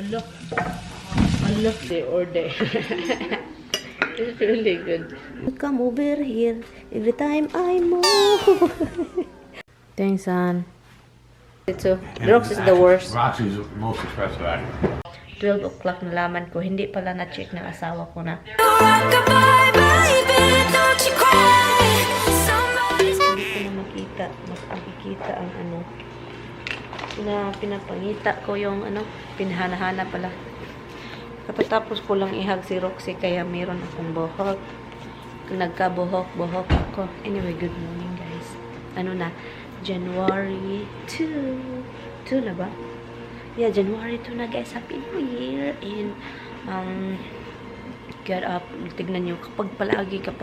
Look. Look, they order. It's really good. Come over here every time I move. Thanks, son. So, Rox is the worst. Roxy's the most expressive actor. 12 o'clock nalaman ko, hindi pala na-check ng asawa ko na. Hindi ko na makita, makikita ang ano, pinapangita ko yung ano, pinahana-hana pala. Kapatapos ko lang ihag si Roxy, kaya meron akong buhok. Nagkabuhok-buhok ako. Anyway, good morning guys. Ano na? January 2. 2 na ba? Yeah, January 2 na guys. Happy New Year. And, get up. Tignan nyo, kapag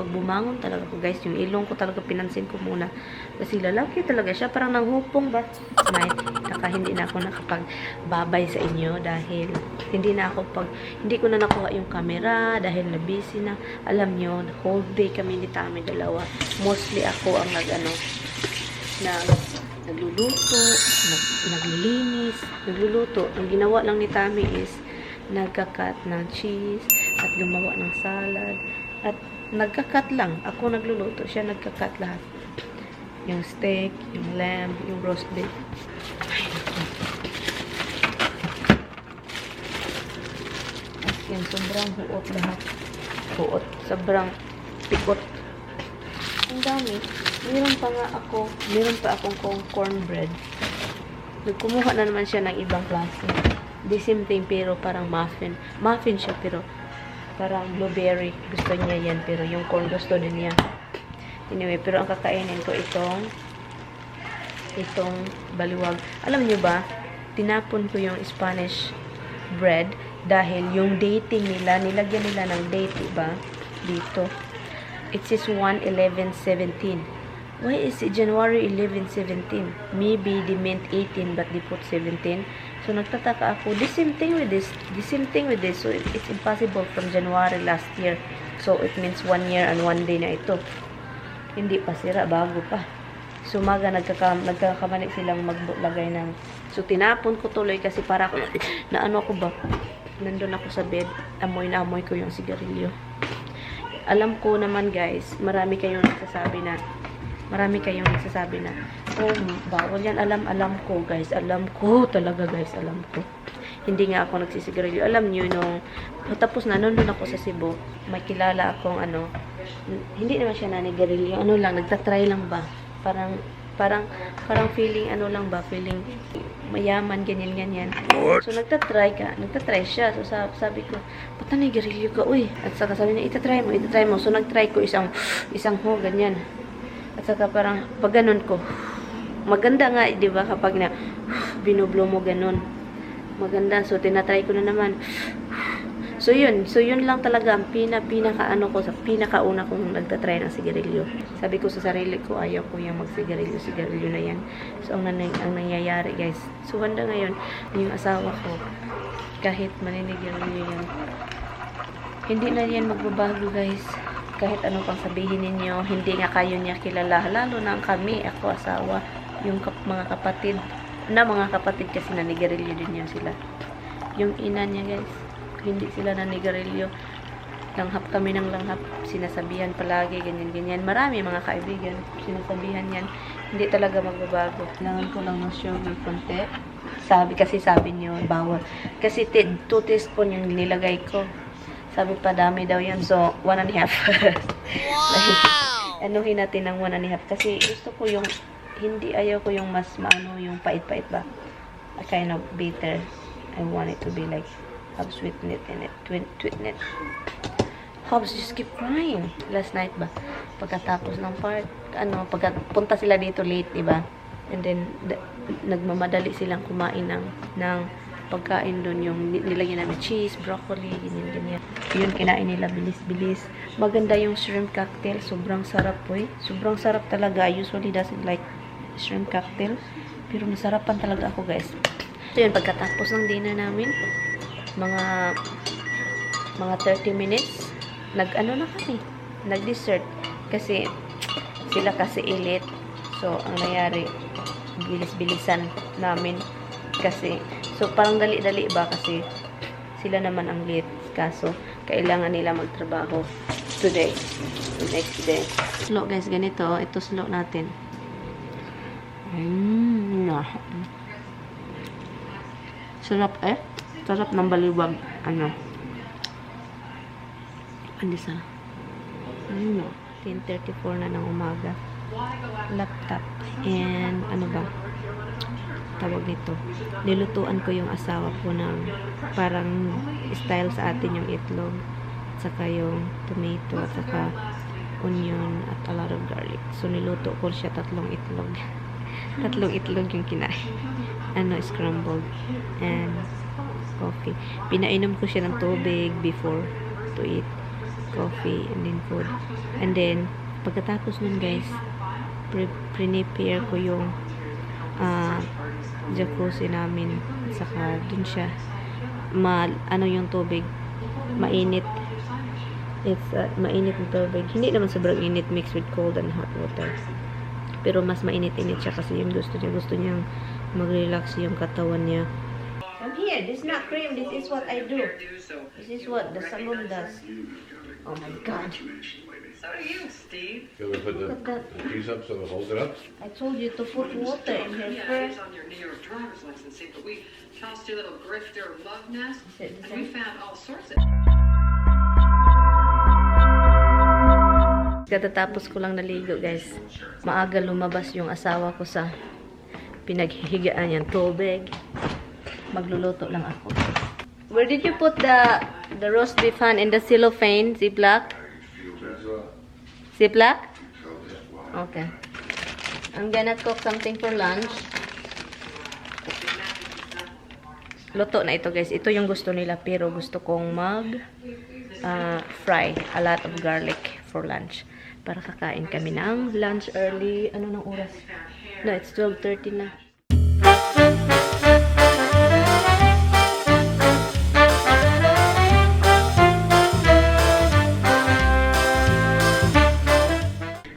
bumangon talaga ko guys, yung ilong ko talaga pinansin ko muna. Kasi lalaki talaga siya. Parang nanghupong ba? Night. Hindi na ako nakapagbabay sa inyo dahil hindi ko na nakuha yung camera dahil na busy na. Alam nyo, the whole day kami ni Tami dalawa. Mostly ako ang nagluluto, naglilinis, nagluluto. Ang ginawa lang ni Tami is nagkakat ng cheese at gumawa ng salad at nagkakat lang. Ako nagluluto, siya nagkakat lahat. Yung steak, yung lamb, yung roast beef. As yan, sobrang huot lahat. Huot, sobrang pikot. Ang dami. Meron pa akong cornbread. Nagkumuha na naman siya ng ibang klase. The same thing, pero parang muffin. Muffin siya, pero parang blueberry. Gusto niya yan, pero yung corn gusto din niya. Anyway, pero ang kakainin ko itong baliwag. Alam niyo ba, tinapon ko yung Spanish bread dahil yung dating nila, nilagyan nila ng date, diba? Dito. It says 1/11/17. Why is it January 11/17? Maybe they meant 18 but they put 17. So nagtataka ako. The same thing with this. So it's impossible from January last year. So it means 1 year and 1 day na ito. Hindi pa sira, bago pa. So maga nagkakamali silang maglagay ng. So tinapon ko tuloy kasi para ako na ano ako ba? Nandun ako sa bed, amoy na amoy ko yung sigarilyo. Alam ko naman guys, marami kayong nagsasabi na oh, bawal yan. Alam ko guys, alam ko talaga guys, alam ko. Hindi nga ako nagsisigarilyo. Alam nyo, nung tapos na, nandun ako sa Cebu, may kilala akong ano, hindi naman siya nanigarilyo, ano lang, nagtatry lang ba, parang feeling ano lang ba, feeling mayaman, ganyan. So nagtatry siya. So sabi ko, ba't nanigarilyo ka, uy? At saka sabi niya, itatry mo. So nagtry ko isang ho, ganyan. At saka parang, pag ganun ko, maganda nga, di ba, kapag na, binublo mo ganun. Maganda. So, tinatry ko na naman. So, yun lang talaga ang pinakauna kong nagtatry ng sigarilyo. Sabi ko sa sarili ko, ayaw ko yung magsigarilyo na yan. So, ang nangyayari, guys. So, handa ngayon, yung asawa ko, kahit maninigarilyo yan, hindi na yan magbabago, guys. Kahit ano pang sabihin ninyo, hindi nga kayo niya kilala. Lalo na kami, ako, asawa, yung mga kapatid kasi nanigarilyo din yan sila. Yung ina niya, guys, hindi sila nanigarilyo. Langhap kami ng langhap. Sinasabihan palagi, ganyan. Marami mga kaibigan, sinasabihan yan. Hindi talaga magbabago. Kailangan ko lang ng sugar konti. Sabi niyo, bawal. Kasi 2 teaspoon yung nilagay ko. Sabi pa, dami daw yan. So, 1.5. Wow! Anuhin natin ng 1.5. Kasi gusto ko yung, ayaw ko yung mas maano, yung pait-pait ba? A kind of bitter. I want it to be like, have sweetness in it. Sweetness. Hobbs, just keep crying. Last night ba? Pagkatapos ng pagpunta sila dito late, diba? And then, nagmamadali silang kumain ng pagkain doon, yung nilagyan namin cheese, broccoli, ganyan. Yun, kinain nila bilis-bilis. Maganda yung shrimp cocktail. Sobrang sarap po eh. Sobrang sarap talaga. I usually doesn't like shrimp cocktail. Pero nasarapan talaga ako, guys. So yun, pagkatapos ng dinner namin, mga 30 minutes, nag-dessert. Kasi, sila kasi ilit. So, ang nangyari, bilis-bilisan namin. Kasi, so parang dali-dali ba kasi Sila naman ang late. Kaso, kailangan nila magtrabaho today. The next day. Slow guys, ganito. Ito slow natin. Sarap eh. Sarap ng baliwag. Ano? Andisa. 10:34 na ng umaga. Laptop. And ano ba? Tawag nito. Nilutuan ko yung asawa ko ng parang style sa atin yung itlog. At saka yung tomato. At saka onion. At a lot of garlic. So niluto ko siya 3 itlog. 3 itlog yung kinain. Scrambled. And coffee. Pinainom ko siya ng tubig before to eat coffee and then food. And then, pagkatapos nun guys, prepare ko yung jacuzzi namin. Saka dun siya yung tubig mainit. It's mainit yung tubig. Hindi naman sobrang init, mixed with cold and hot water. Pero mas mainit-init siya kasi yung gusto niyang mag-relax yung katawan niya. Come here, this is not cream, this is what I do. This is what the salon does. Oh my God. So do you, Steve. You ever put the piece up so it holds it up? I told you to put water in here Yeah, first. it's on your New York driver's license, see, but we tossed your little grifter love nest, Is it the and we same? found all sorts of... Katatapos ko lang naligo guys. Maaga lumabas yung asawa ko sa pinaghihigaan niyang tubig. Magluluto lang ako. Where did you put the roast beef in the cellophane? Ziploc? Ziploc? Okay. I'm gonna cook something for lunch. Luto na ito guys. Ito yung gusto nila pero gusto kong fry a lot of garlic for lunch. Para kakain kami ng lunch early. Ano nang oras? No, it's 12:30 na.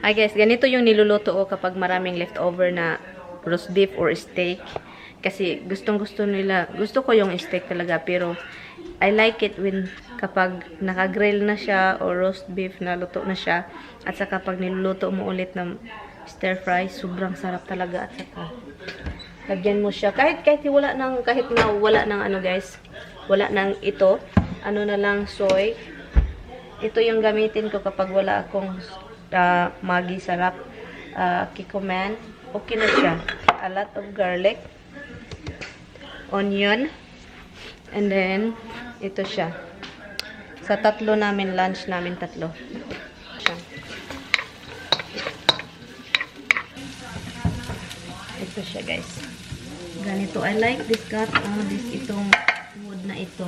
Hi guys, ganito yung niluluto ko kapag maraming leftover na roast beef or steak. Kasi gustong-gusto nila, gusto ko yung steak talaga, pero I like it when kapag naka-grill na siya or roast beef na luto na siya. At saka kapag niluluto mo ulit ng stir fry, sobrang sarap talaga. At saka lagyan mo siya kahit wala nang guys, wala nang ito, ano na lang soy. Ito yung gamitin ko kapag wala akong Maggi sarap, kikoman, okay na siya. A lot of garlic, onion, and then ito siya. Sa tatlo namin, lunch namin tatlo. Siya. Ito siya guys. Ganito. I like this cut. Itong wood na ito.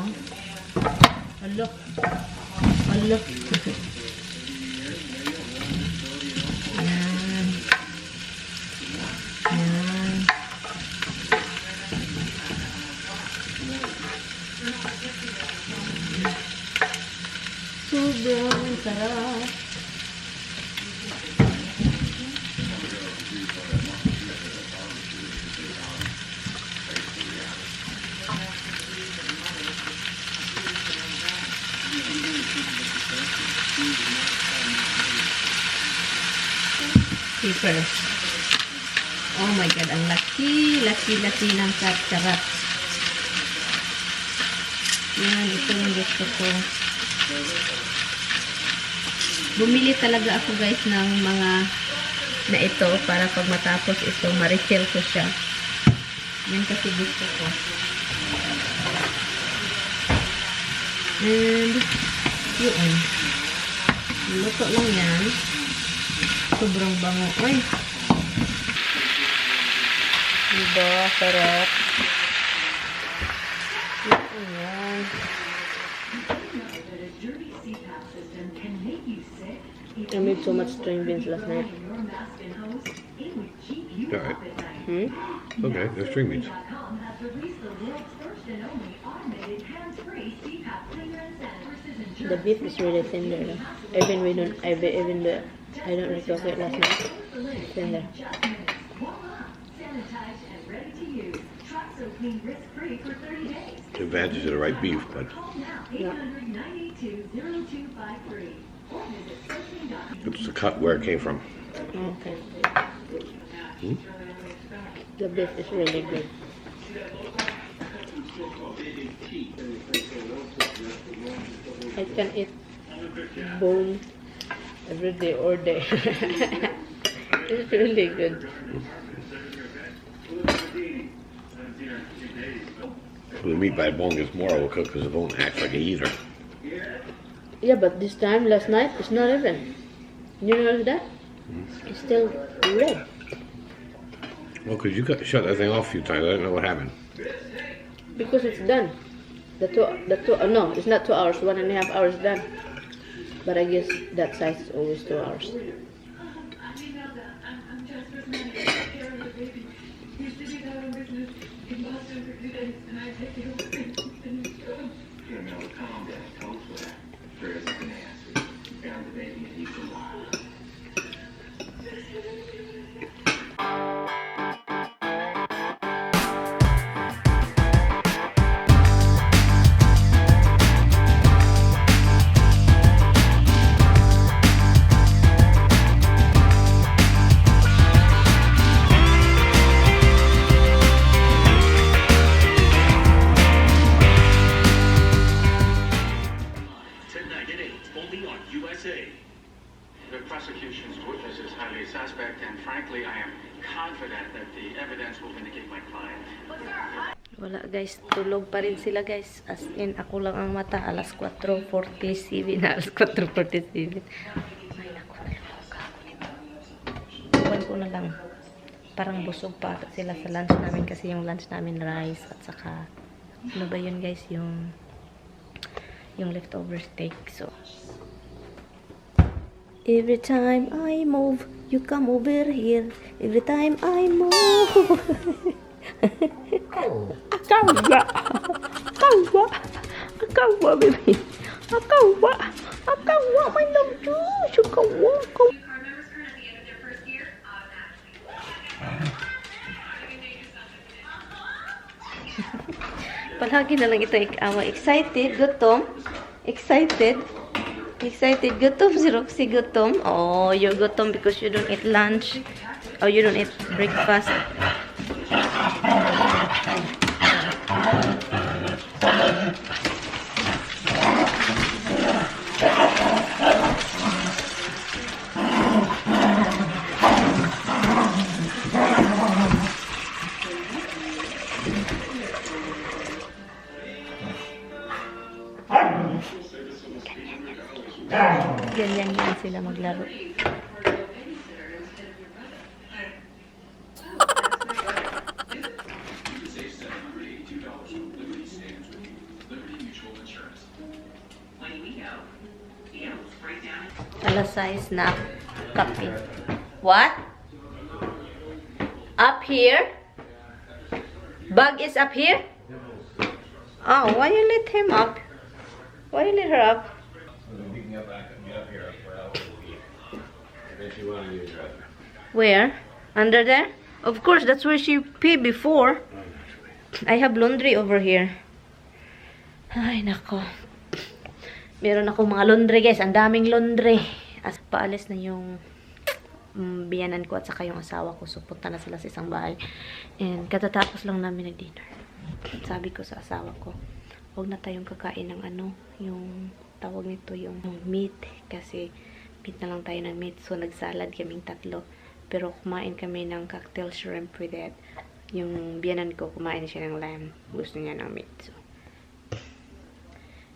Look. Look. Yan. Yan. Sobrang sarap. Papers. Oh my God, ang laki ng sarap. Yan, ito yung gusto ko. Bumili talaga ako guys ng mga na ito para pag matapos ito, ma-refill ko siya. Yan kasi gusto ko. And yun. Luto lang yan. Sobrang bango. Ay! Diba? Sarap. Ayan. I made so much string beans last night. Alright. Hmm? Okay, there's string beans. The beef is really tender. I don't recook it last night. Tender. The advantage of the right beef, but it's the cut where it came from. Okay. The beef is really good. I can eat bone every day or day. It's really good. When the meat by bone gets more overcooked because the bone acts like a heater. Yeah, but this time, last night, it's not even. You notice that? It's still red. Well, because you shut that thing off a few times. I don't know what happened. Because it's done. No, it's not 2 hours, 1.5 hours done. But I guess that size is always 2 hours. The prosecution's witness is highly suspect, and frankly, I am confident that the evidence will vindicate my client. Wala guys, tulog pa rin sila guys. As in, ako lang ang mata. Alas 4:47 na. Alas 4:47. Ay, naku, nalungkot ako nito. Iwan ko na lang. Parang busog pa sila sa lunch namin kasi yung lunch namin rice at saka ano ba yun guys, yung leftover steak. So Every time I move, you come over here. Every time I move. Akawa! Akawa! Akawa, baby! Akawa! Akawa! My love juice! Akawa! Akawa! Car members earn at the end of their first year automatically. Palagi na lang ito excited, gutom. Excited. Excited, gutom si Roxy, gutom. Oh, you're gutom because you don't eat lunch. Or you don't eat breakfast. Ganyan yan sila maglaro. Alas 6 na kape. What? Up here? Bug is up here? Oh, why you let him up? Why you let her up? Where? Under there? Of course, that's where she peed before. I have laundry over here. Ay, nako. Meron ako mga laundry, guys. Ang daming laundry. As paalis na yung biyanan ko at saka yung asawa ko. So, punta na sila sa isang bahay. And katatapos lang namin nag-dinner. Sabi ko sa asawa ko, huwag na tayong kakain ng yung tawag nito, yung meat. Kasi meat na lang tayo ng meat. So, nagsalad kaming tatlo. Pero kumain kami ng cocktail shrimp with it. Yung biyanan ko, kumain siya ng lamb. Gusto niya ng meat. So,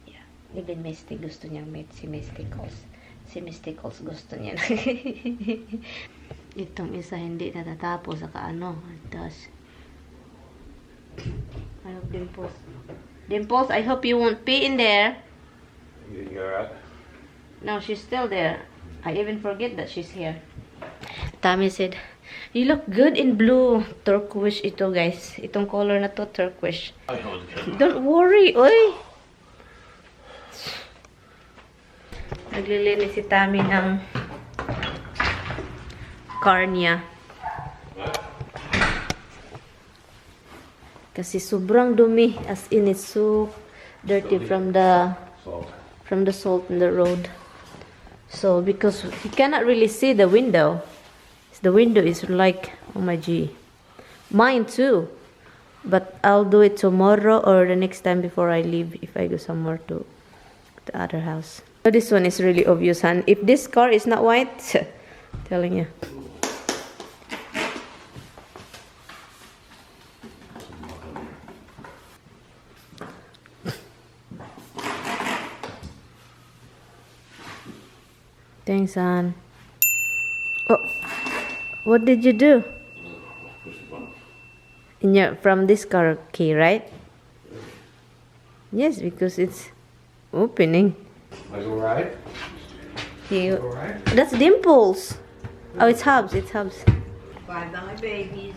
yeah. Even Misty gusto niyang meat. Si Mysticals gusto niya. Itong isa hindi natatapos. Saka it does. I hope Dimples, I hope you won't pee in there. You're out? No, she's still there. I even forget that she's here. Tammy said, you look good in blue. Turquoise ito, guys. Itong color na to, turquoise. Don't worry, oy! Naglilinis si Tammy ng car niya. Kasi sobrang dumi. As in, it's so dirty from the salt in the road. So, because you cannot really see the window. The window is like, oh my gee. Mine too. But I'll do it tomorrow or the next time before I leave if I go somewhere to the other house. So this one is really obvious, and if this car is not white, telling you. Thanks, Han. Oh, what did you do? From this car key, right? Yes, because it's opening. That's all right. All right. That's Dimples. Oh, it's Hubs. It's Hubs. Bye bye, babies.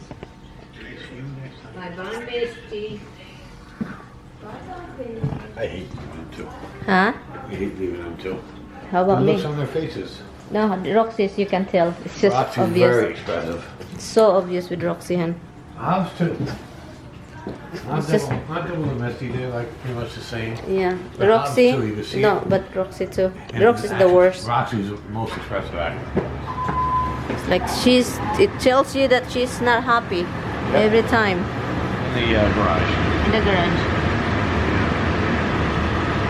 Bye bye, Misty. I hate leaving them too. Huh? I hate leaving them too. How about The me? looks on their faces. No, Roxy's, you can tell. It's just Roxy's obvious. very expressive. It's so obvious with Roxy, hun. Hobbs too. Not just- double the Misty, they're like pretty much the same. Yeah, But Roxy. Hobbs too, you can see No, it. but Roxy too. And Roxy's the actually, worst. Roxy's the most expressive actor. It's like it tells you that she's not happy every time In the garage. in the garage.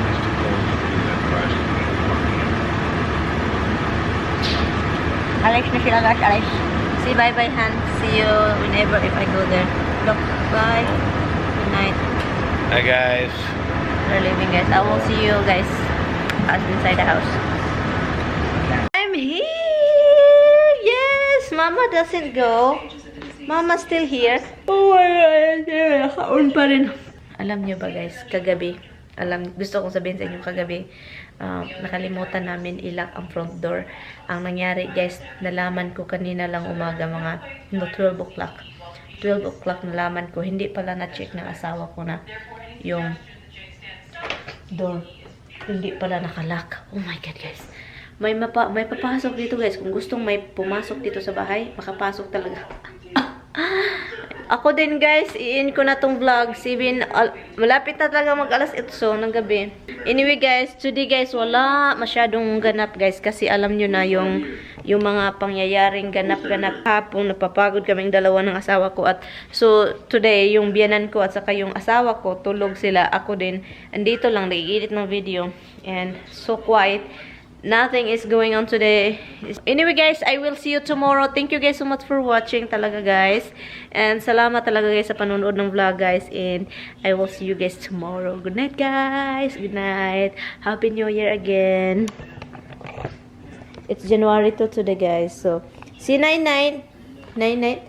It's too cold in that garage. Alex na sila guys, Alex. Say bye-bye, Han. See you whenever if I go there. Look, bye. Good night. Hi guys. We're leaving, guys. I will see you guys inside the house. I'm here! Yes! Mama doesn't go. Mama's still here. Oh my God! Nakaon pa rin. Alam niyo ba guys, kagabi, gusto kong sabihin sa inyo kagabi, nakalimutan namin ilock ang front door. Ang nangyari guys, nalaman ko kanina lang umaga mga 12 o'clock. 12 o'clock nalaman ko, hindi pala na-check ng asawa ko na yung door. Hindi pala nakalock. Oh my God guys. May papasok dito guys. Kung gustong may pumasok dito sa bahay, makapasok talaga. Ako din guys, i-in ko na tong vlog. Malapit na talaga mag-alas 8 ng gabi. Anyway guys, today guys, wala masyadong ganap guys. Kasi alam nyo na yung mga pangyayaring ganap-ganap hapon. Napapagod kaming dalawa ng asawa ko. At so today, yung biyanan ko at saka yung asawa ko, tulog sila. Ako din, andito lang, nag-edit ng video. And so quiet. Nothing is going on today. Anyway guys, I will see you tomorrow. Thank you guys so much for watching talaga guys. And salamat talaga guys sa panonood ng vlog guys. And I will see you guys tomorrow. Good night guys. Good night. Happy New Year again. It's January 2 today guys. So, see you night-night. Night-night.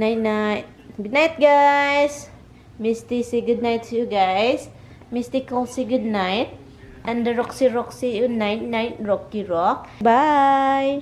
Night-night. Good night guys. Misty, say good night to you guys. Misty call, say good night. And the Roxy, night, Rocky Rock. Bye!